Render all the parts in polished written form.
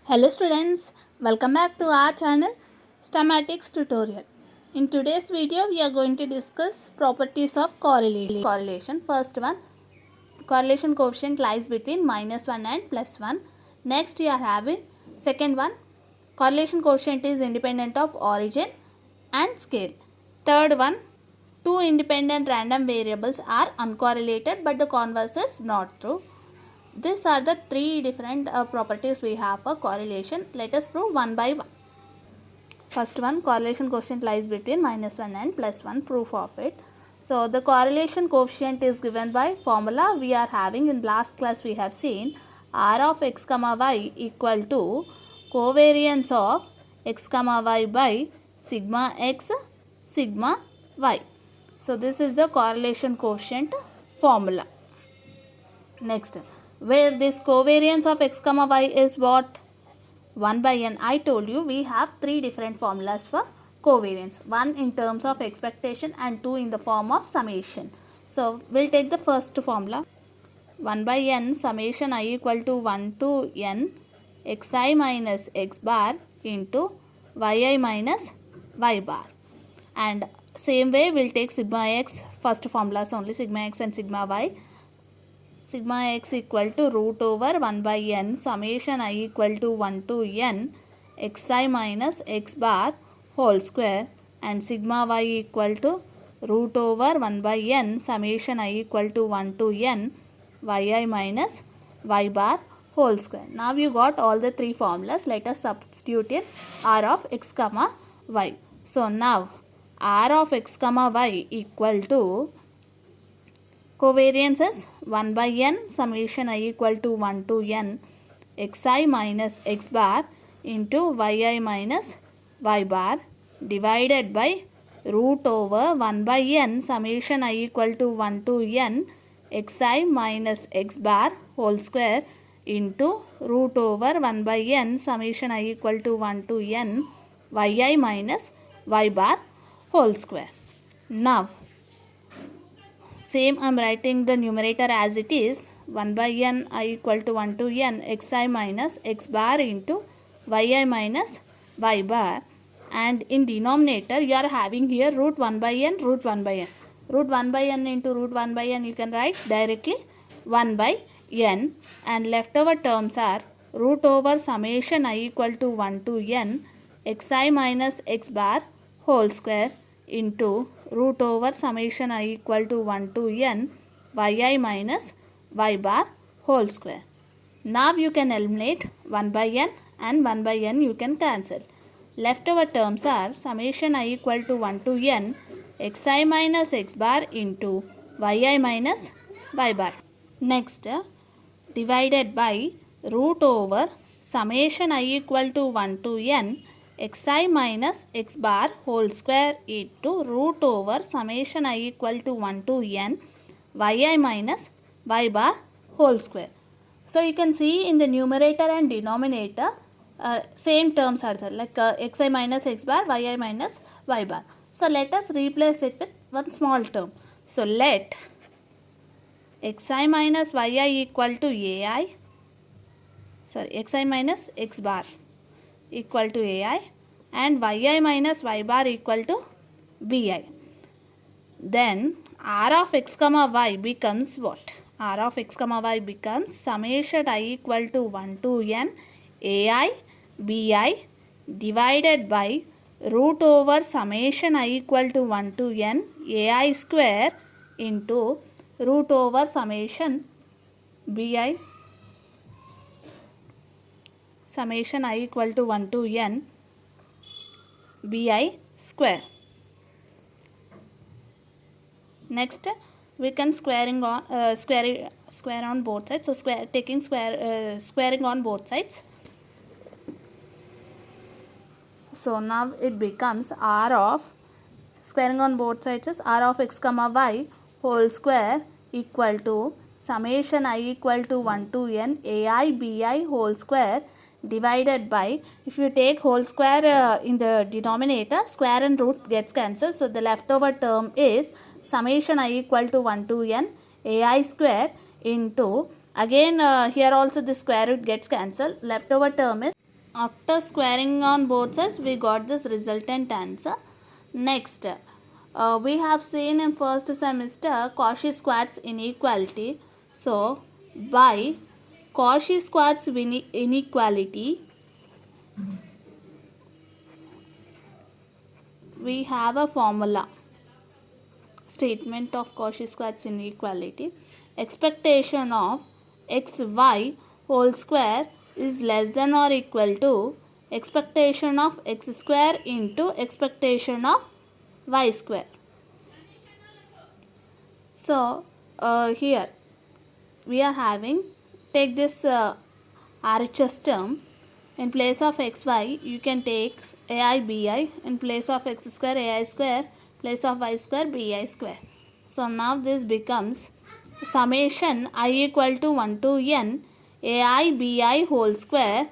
Hello students, welcome back to our channel Stematics tutorial. In today's video we are going to discuss properties of correlation. First one, correlation coefficient lies between -1 and +1. Next you are having second one, correlation coefficient is independent of origin and scale. Third one, two independent random variables are uncorrelated but the converse is not true. These are the three different properties we have for correlation. Let us prove one by one. First one, correlation coefficient lies between -1 and +1. Proof of it. So the correlation coefficient is given by formula we are having in last class. We have seen r of x comma y equal to covariance of x comma y by sigma x sigma y. So this is the correlation coefficient formula. Next, where this covariance of x comma y is what? 1 by n. I told you we have three different formulas for covariance. One in terms of expectation and two in the form of summation. So we'll take the first formula. 1 by n summation I equal to 1 to n xi minus x bar into yi minus y bar. And same way we'll take sigma x, first formulas only, sigma x and sigma y. Sigma x equal to root over 1 by n summation I equal to 1 to n xi minus x bar whole square, and sigma y equal to root over 1 by n summation I equal to 1 to n yi minus y bar whole square. Now you got all the three formulas. Let us substitute in r of x comma y. So now r of x comma y equal to covariance is 1 by n summation I equal to 1 to n xi minus x bar into yi minus y bar divided by root over 1 by n summation I equal to 1 to n xi minus x bar whole square into root over 1 by n summation I equal to 1 to n yi minus y bar whole square. Now same I am writing the numerator as it is, 1 by n I equal to 1 to n xi minus x bar into yi minus y bar, and in denominator you are having here root 1 by n, root 1 by n. Root 1 by n into root 1 by n you can write directly 1 by n, and leftover terms are root over summation I equal to 1 to n xi minus x bar whole square into root over summation I equal to 1 to n yi minus y bar whole square. Now you can eliminate 1 by n and 1 by n you can cancel. Leftover terms are summation I equal to 1 to n xi minus x bar into yi minus y bar. Next, divided by root over summation I equal to 1 to n xi minus x bar whole square into root over summation I equal to 1 to n yi minus y bar whole square. So you can see in the numerator and denominator same terms are there, like xi minus x bar, yi minus y bar. So let us replace it with one small term. So let xi minus yi equal to ai, xi minus x bar equal to ai and yi minus y bar equal to bi. Then r of x comma y becomes what? R of x comma y becomes summation I equal to 1 to n ai bi divided by root over summation I equal to 1 to n ai square into root over summation bi summation I equal to 1 to n bi square. Next we can square on both sides. So squaring on both sides. So now it becomes r of squaring on both sides is r of x comma y whole square equal to summation I equal to 1 to n ai bi whole square divided by, if you take whole square in the denominator, square and root gets cancelled. So the leftover term is summation I equal to 1 to n ai square into, again here also the square root gets cancelled. Leftover term is After squaring on both sides, we got this resultant answer. Next, we have seen in first semester Cauchy-Schwarz inequality. So, by Cauchy-Schwarz inequality, we have a formula. Statement of Cauchy-Schwarz inequality. Expectation of xy whole square is less than or equal to expectation of x square into expectation of y square. So, here we are having, take this RHS term. In place of xy, you can take ai bi. In place of x square, ai square. Place of y square, bi square. So now this becomes summation I equal to 1 to n ai bi whole square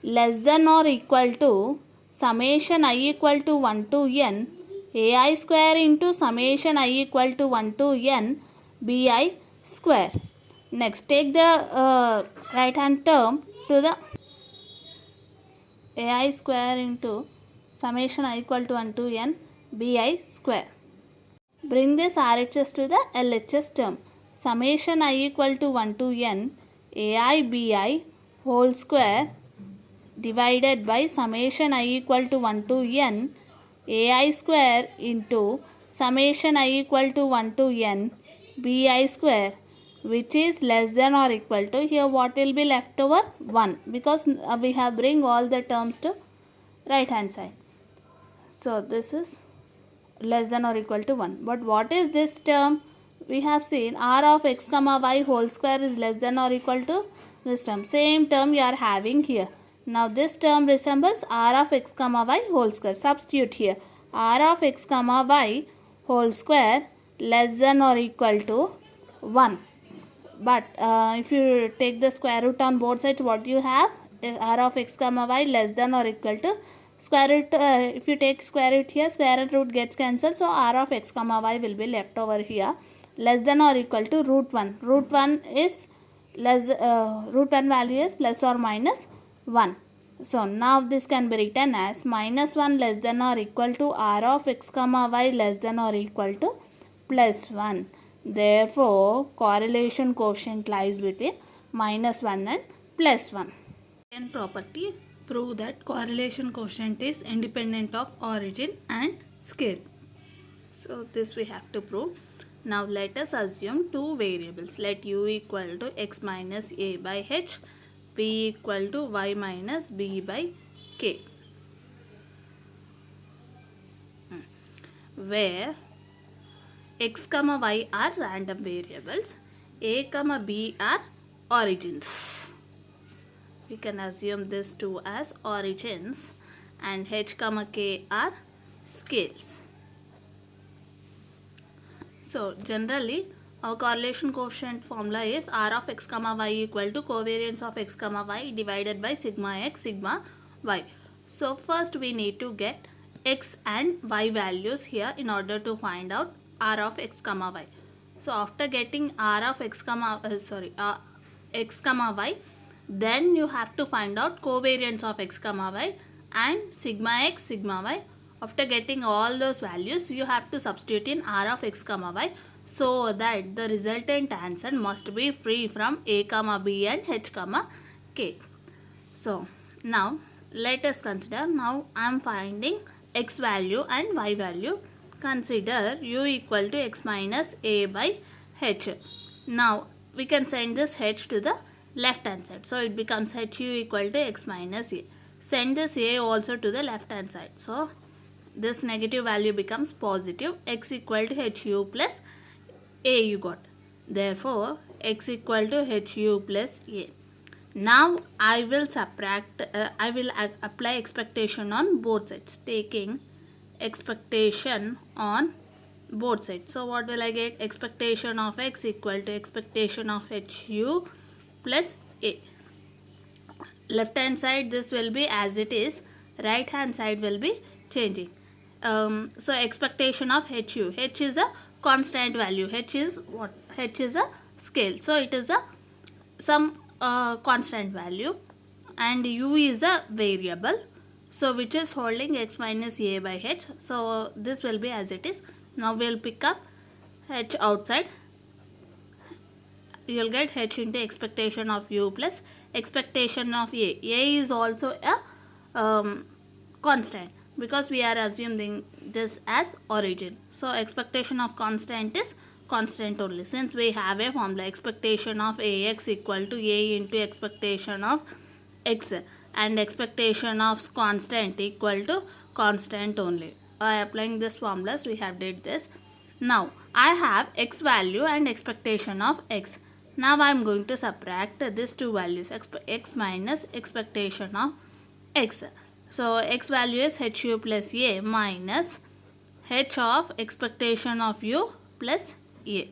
less than or equal to summation I equal to 1 to n ai square into summation I equal to 1 to n bi square. Next, take the right hand term to the ai square into summation I equal to 1 to n bi square. Bring this RHS to the LHS term. Summation I equal to 1 to n ai bi whole square divided by summation I equal to 1 to n ai square into summation I equal to 1 to n bi square, which is less than or equal to, here what will be left over? 1, because we have bring all the terms to right hand side. So this is less than or equal to 1. But what is this term? We have seen r of x comma y whole square is less than or equal to this term. Same term you are having here. Now this term resembles r of x comma y whole square. Substitute here. R of x comma y whole square less than or equal to 1. But if you take the square root on both sides, what you have? R of x comma y less than or equal to square root. If you take square root here, square root gets cancelled. So r of x comma y will be left over here. Less than or equal to root 1. Root 1 is less. Root 1 value is plus or minus 1. So now this can be written as minus 1 less than or equal to r of x comma y less than or equal to plus 1. Therefore, correlation coefficient lies between minus 1 and plus 1. Second property, prove that correlation coefficient is independent of origin and scale. So this we have to prove. Now let us assume two variables. Let u equal to x minus a by h, p equal to y minus b by k, where x comma y are random variables, a comma b are origins. We can assume this two as origins, and h comma k are scales. So generally our correlation coefficient formula is r of x comma y equal to covariance of x comma y divided by sigma x sigma y. So first we need to get x and y values here in order to find out r of x comma y. So after getting r of x comma x comma y, then you have to find out covariance of x comma y and sigma x sigma y. After getting all those values, you have to substitute in r of x comma y, so that the resultant answer must be free from a comma b and h comma k. So now let us consider, now I am finding x value and y value. Consider u equal to x minus a by h. Now we can send this h to the left hand side. So it becomes hu equal to x minus a. Send this a also to the left hand side. So this negative value becomes positive. X equal to hu plus a you got. Therefore x equal to hu plus a. Now I will subtract, I will apply expectation on both sides, taking expectation on both sides. So what will I get? Expectation of x equal to expectation of hu plus a. Left hand side this will be as it is, right hand side will be changing. So expectation of hu, h is a constant value, h is what? H is a scale, so it is a some constant value. and u is a variable, so which is holding x minus a by h. So this will be as it is. Now we'll pick up h outside. You'll get h into expectation of u plus expectation of a. A is also a constant because we are assuming this as origin. So expectation of constant is constant only, since we have a formula expectation of ax equal to a into expectation of x, and expectation of constant equal to constant only. By applying this formulas we have did this. Now I have x value and expectation of x. Now I am going to subtract these two values, x minus expectation of x. So x value is hu plus a minus h of expectation of u plus a.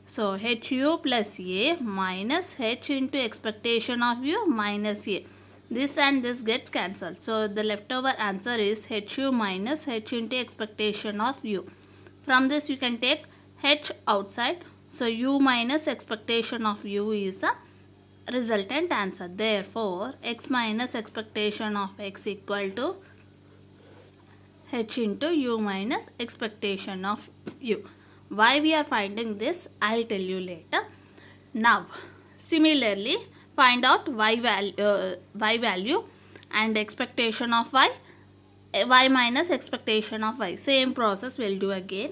So hu plus a minus h into expectation of u minus a. This and this gets cancelled. So the leftover answer is hu minus h into expectation of u. From this you can take h outside. So u minus expectation of u is the resultant answer. Therefore x minus expectation of x equal to h into u minus expectation of u. Why we are finding this, I'll tell you later. Now similarly find out y value and expectation of y minus expectation of y. Same process we'll do again.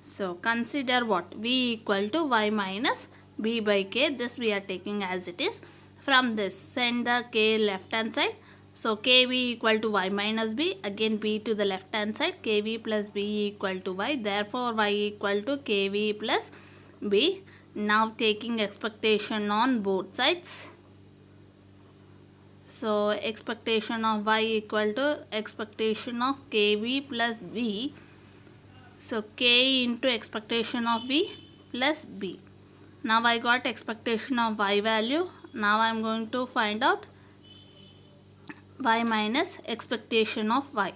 So consider what, v equal to y minus b by k. This we are taking as it is. From this send the k left hand side. So kv equal to y minus b, again b to the left hand side, kv plus b equal to y. Therefore y equal to kv plus b. Now taking expectation on both sides. So expectation of y equal to expectation of kv plus b. So k into expectation of v plus b. Now I got expectation of y value. Now I am going to find out y minus expectation of y.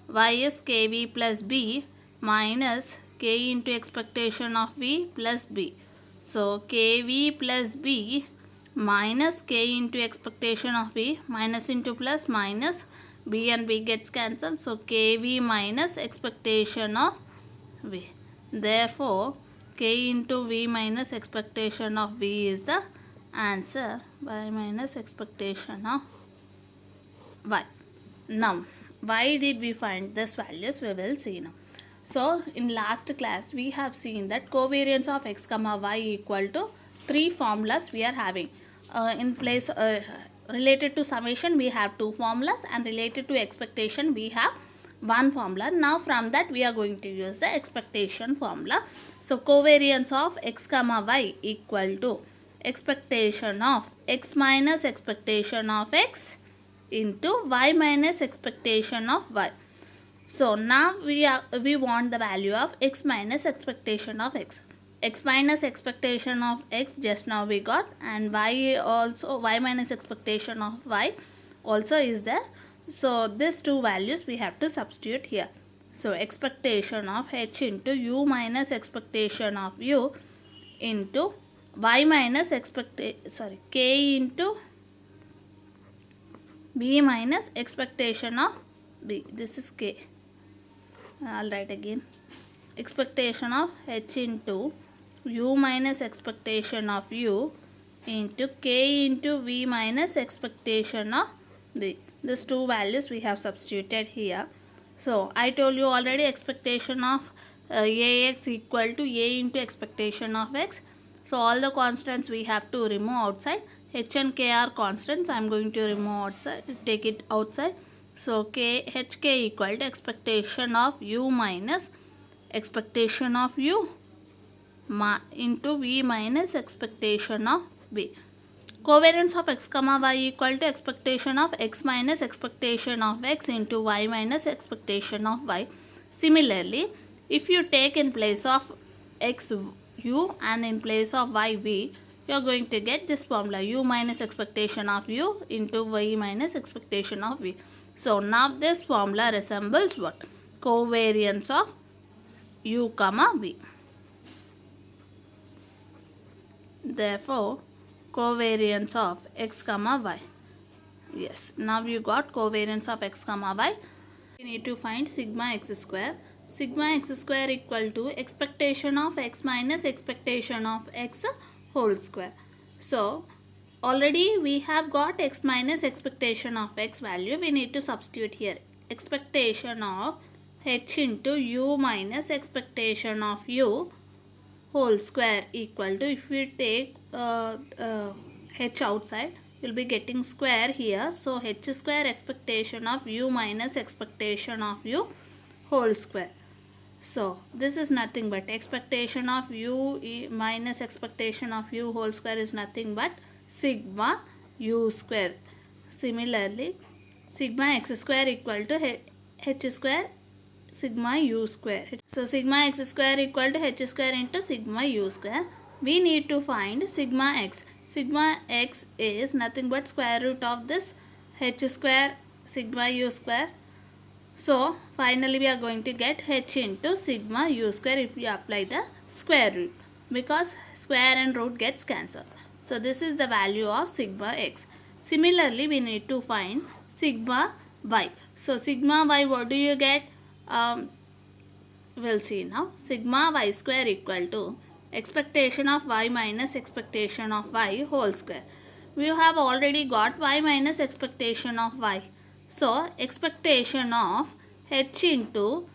Y is kv plus b minus k into expectation of v plus b. So kv plus b minus k into expectation of v, minus into plus minus, b and b gets cancelled. So kv minus expectation of v. Therefore k into v minus expectation of v is the answer. Y minus expectation of y. Now why did we find this values, we will see now. So in last class we have seen that covariance of x comma y equal to three formulas we are having. In place related to summation we have two formulas, and related to expectation we have one formula. Now from that we are going to use the expectation formula. So covariance of x comma y equal to expectation of x minus expectation of x into y minus expectation of y. So now we want the value of x minus expectation of x. X minus expectation of x just now we got, and y also, y minus expectation of y also is there. So these two values we have to substitute here. So expectation of h into u minus expectation of u into y minus k into b minus expectation of b. This is k. I'll write again. Expectation of h into u minus expectation of u into k into v minus expectation of b. These two values we have substituted here. So I told you already expectation of ax equal to a into expectation of x. So all the constants we have to remove outside. H and k are constants. I am going to remove outside, take it outside. So hk equal to expectation of u minus expectation of u into v minus expectation of b. Covariance of x comma y equal to expectation of x minus expectation of x into y minus expectation of y. Similarly, if you take in place of x u and in place of y v, you are going to get this formula, u minus expectation of u into y minus expectation of v. So now this formula resembles what? Covariance of u comma v. Therefore covariance of x comma y. Yes, now you got covariance of x comma y. We need to find sigma x square. Sigma x square equal to expectation of x minus expectation of x whole square. So already we have got x minus expectation of x value. We need to substitute here expectation of h into u minus expectation of u whole square equal to, if we take h outside, you will be getting square here. So h square expectation of u minus expectation of u whole square. So this is nothing but expectation of u minus expectation of u whole square is nothing but sigma u square. Similarly, sigma x square equal to h square sigma u square. So sigma x square equal to h square into sigma u square. We need to find sigma x. Sigma x is nothing but square root of this h square sigma u square. So finally we are going to get h into sigma u square if we apply the square root, because square and root gets cancelled. So this is the value of sigma x. Similarly, we need to find sigma y. So sigma y, what do you get? We'll see now. Sigma y square equal to expectation of y minus expectation of y whole square. We have already got y minus expectation of y. So expectation of h into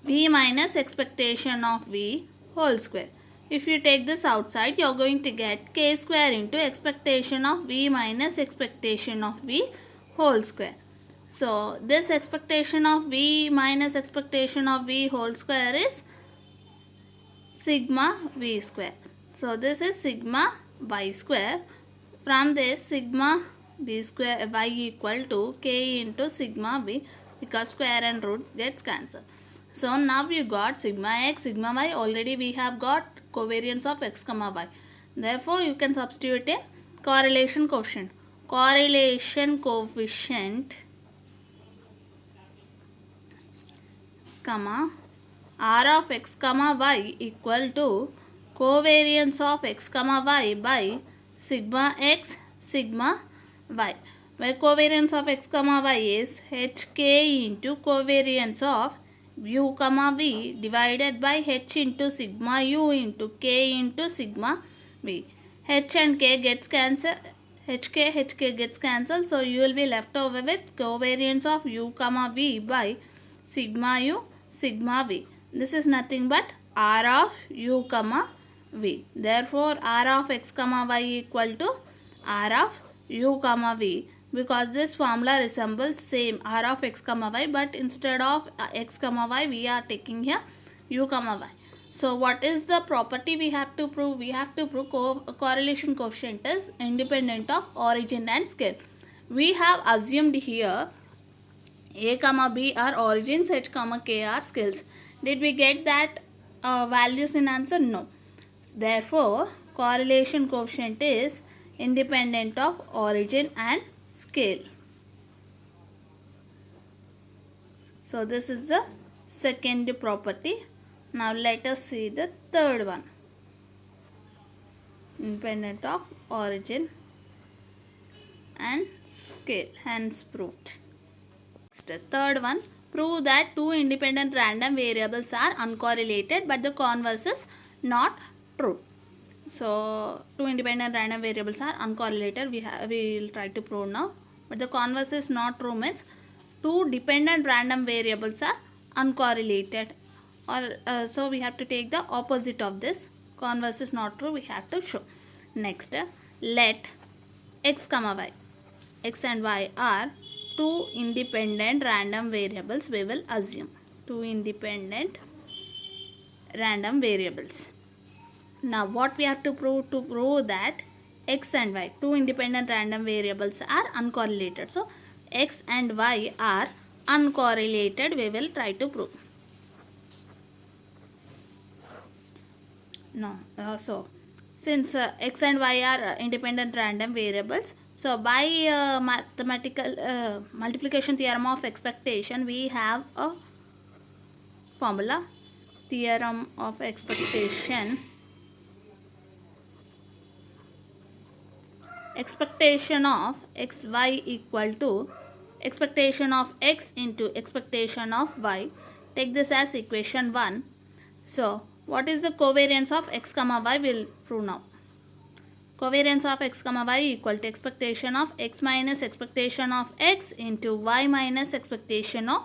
v minus expectation of v whole square. If you take this outside, you are going to get k square into expectation of v minus expectation of v whole square. So this expectation of v minus expectation of v whole square is sigma v square. So this is sigma y square. From this, sigma v square y equal to k into sigma v, because square and root gets cancelled. So now we got sigma x, sigma y. Already we have got covariance of x comma y. Therefore you can substitute a correlation coefficient. Correlation coefficient comma r of x comma y equal to covariance of x comma y by sigma x sigma y, where covariance of x comma y is hk into covariance of u comma v divided by h into sigma u into k into sigma v. H and k gets cancelled. HK gets cancelled. So you will be left over with covariance of u comma v by sigma u sigma v. This is nothing but r of u comma v. Therefore r of x comma y equal to r of u comma v, because this formula resembles same r of x comma y, but instead of x comma y we are taking here u comma y. So what is the property we have to prove? We have to prove correlation coefficient is independent of origin and scale. We have assumed here a comma b are origins, h comma k are scales. Did we get that values in answer? No. Therefore correlation coefficient is independent of origin and scale. So this is the second property. Now let us see the third one. Independent of origin and scale, hence proved. Next, third one, prove that two independent random variables are uncorrelated but the converse is not true. So two independent random variables are uncorrelated. We will try to prove now, but the converse is not true means two dependent random variables are uncorrelated, or so we have to take the opposite of this. Converse is not true, we have to show. Next, let x comma y, x and y are two independent random variables. We will assume two independent random variables. Now what we have to prove? To prove that x and y, two independent random variables, are uncorrelated. So x and y are uncorrelated, we will try to prove. No, so since x and y are independent random variables, so by mathematical multiplication theorem of expectation, we have a formula, theorem of expectation. expectation of xy equal to expectation of x into expectation of y. Take this as equation 1. So what is the covariance of x comma y? Will prove now. Covariance of x comma y equal to expectation of x minus expectation of x into y minus expectation of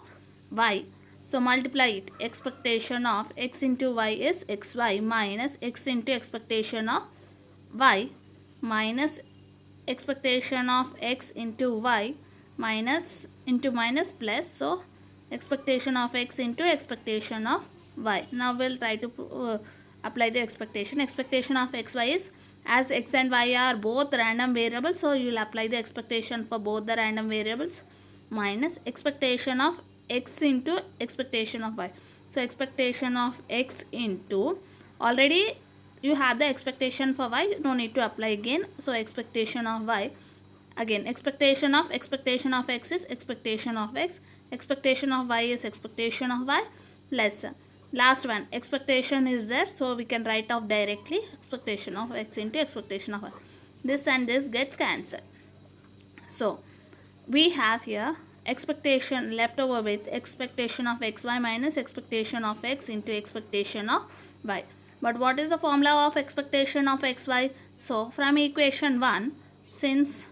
y. So multiply it. Expectation of x into y is xy minus x into expectation of y minus expectation of x into y minus into minus plus. So expectation of x into expectation of y. Now we'll try to apply the expectation. Expectation of xy is, as x and y are both random variables, so you will apply the expectation for both the random variables, minus expectation of x into expectation of y. So expectation of x into, already you have the expectation for y, no need to apply again. So expectation of y, again expectation of x is expectation of x, expectation of y is expectation of y, plus last one expectation is there, so we can write off directly expectation of x into expectation of y. This and this gets cancelled. So we have here expectation left over with expectation of xy minus expectation of x into expectation of y. But what is the formula of expectation of xy? So from equation 1, since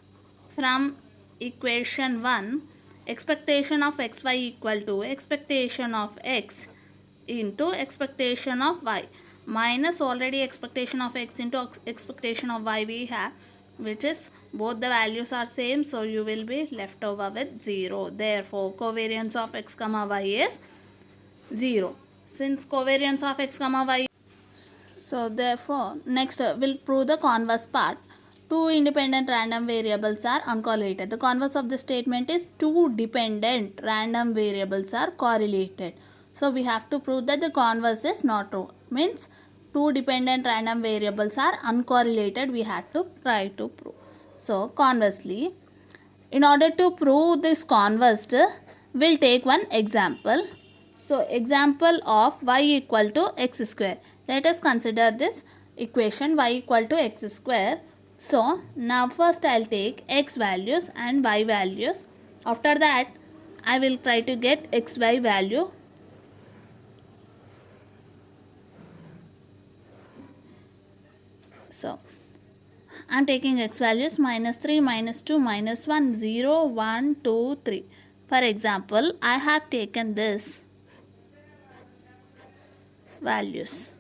from equation 1 expectation of xy equal to expectation of x into expectation of y minus already expectation of x into expectation of y we have, which is both the values are same, so you will be left over with 0. Therefore covariance of x comma y is 0. Since covariance of x comma y, so therefore next we'll prove the converse part. Two independent random variables are uncorrelated. The converse of the statement is two dependent random variables are correlated. So we have to prove that the converse is not true. Means two dependent random variables are uncorrelated. We have to try to prove. So conversely, in order to prove this converse, we'll take one example. So example of y equal to x square. Let us consider this equation y equal to x square. So now first I'll take x values and y values. After that I will try to get xy value. So I'm taking x values minus 3, minus 2, minus 1, 0, 1, 2, 3. For example, I have taken this values.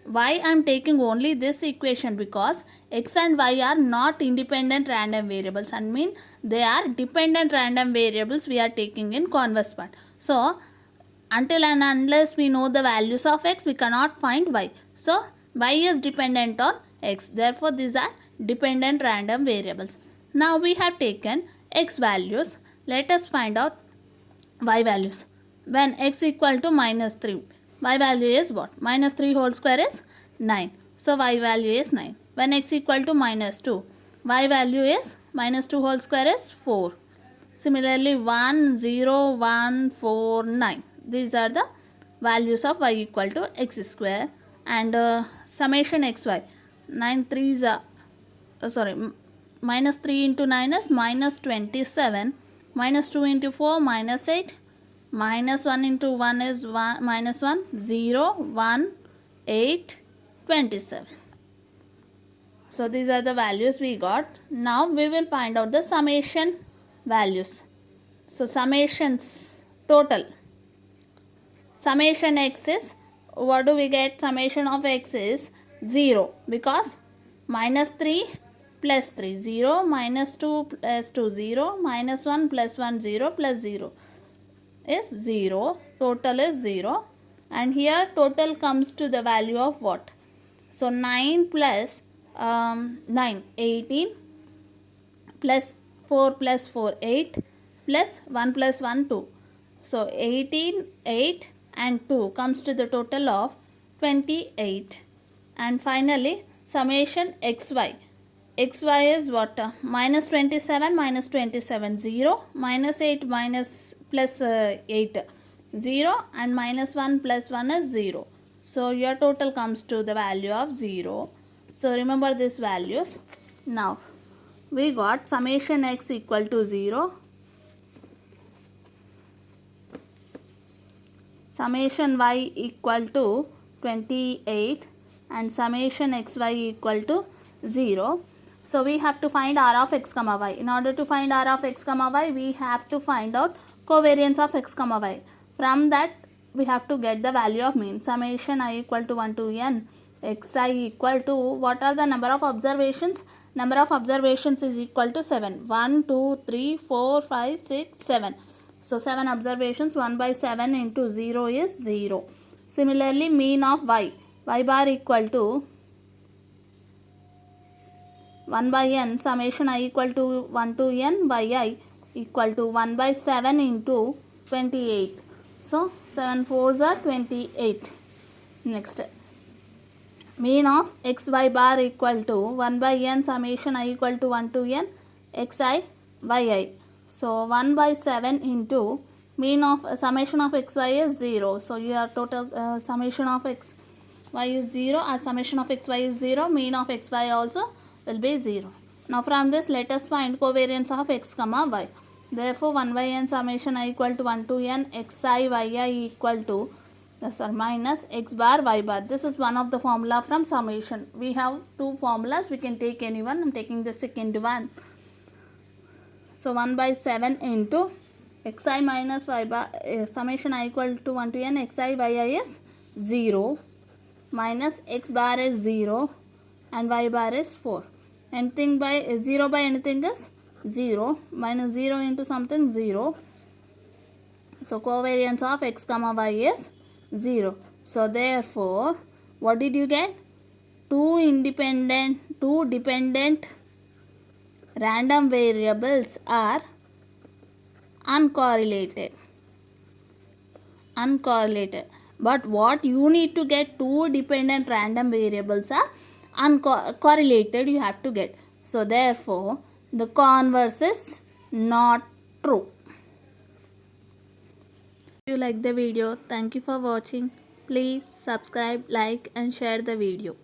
Why I am taking only this equation? Because x and y are not independent random variables, and mean they are dependent random variables we are taking in converse part. So until and unless we know the values of x, we cannot find y. So y is dependent on x. Therefore these are dependent random variables. Now we have taken x values. Let us find out y values. When x equal to minus 3, y value is what? Minus 3 whole square is 9. So y value is 9. When x equal to minus 2, y value is minus 2 whole square is 4. Similarly 1, 0, 1, 4, 9. These are the values of y equal to x square. And summation xy. 9 3s are, minus 3 into 9 is minus 27. Minus 2 into 4 minus 8. Minus 1 into 1 is 1, minus 1, 0, 1, 8, 27. So these are the values we got. Now we will find out the summation values. So summations total. Summation x is, what do we get? Summation of x is 0, because minus 3 plus 3, 0, minus 2 plus 2, 0, minus 1 plus 1, 0, plus 0 is 0. Total is 0. And here total comes to the value of what? So 9 plus 9, 18, plus 4 plus 4, 8, plus 1 plus 1, 2. So 18, 8 and 2 comes to the total of 28. And finally summation xy. Xy is what? Minus 27, minus 27, 0, minus 8 minus plus 8, 0, and minus 1 plus 1 is 0. So your total comes to the value of 0. So remember these values. Now we got summation x equal to 0, summation y equal to 28 and summation xy equal to 0. So we have to find r of x comma y. In order to find r of x comma y, we have to find out covariance of x comma y. From that we have to get the value of mean. Summation I equal to 1 to n xi equal to, what are the number of observations? Number of observations is equal to 7. 1, 2, 3, 4, 5, 6, 7. So 7 observations, 1 by 7 into 0 is 0. Similarly, mean of y bar equal to 1 by n, summation I equal to 1 to n by I equal to 1 by 7 into 28. So 7 4s are 28. Next, mean of xy bar equal to 1 by n, summation I equal to 1 to n xi yi. So 1 by 7 into mean of summation of xy is 0. So your total summation of xy is 0, as summation of xy is 0, mean of xy also will be 0. Now from this let us find covariance of x comma y. Therefore 1 by n summation I equal to 1 to n xi yi equal to plus or minus x bar y bar. This is one of the formula from summation. We have two formulas, we can take any one. I am taking the second one. So 1 by 7 into xi minus y bar, summation I equal to 1 to n xi yi is 0 minus x bar is 0 and y bar is 4. Anything by 0 by anything is 0, minus 0 into something 0. So covariance of x comma y is 0. So therefore what did you get? Two dependent random variables are uncorrelated. But what you need to get, two dependent random variables are uncorrelated you have to get. So therefore the converse is not true. If you like the video, thank you for watching. Please subscribe, like and share the video.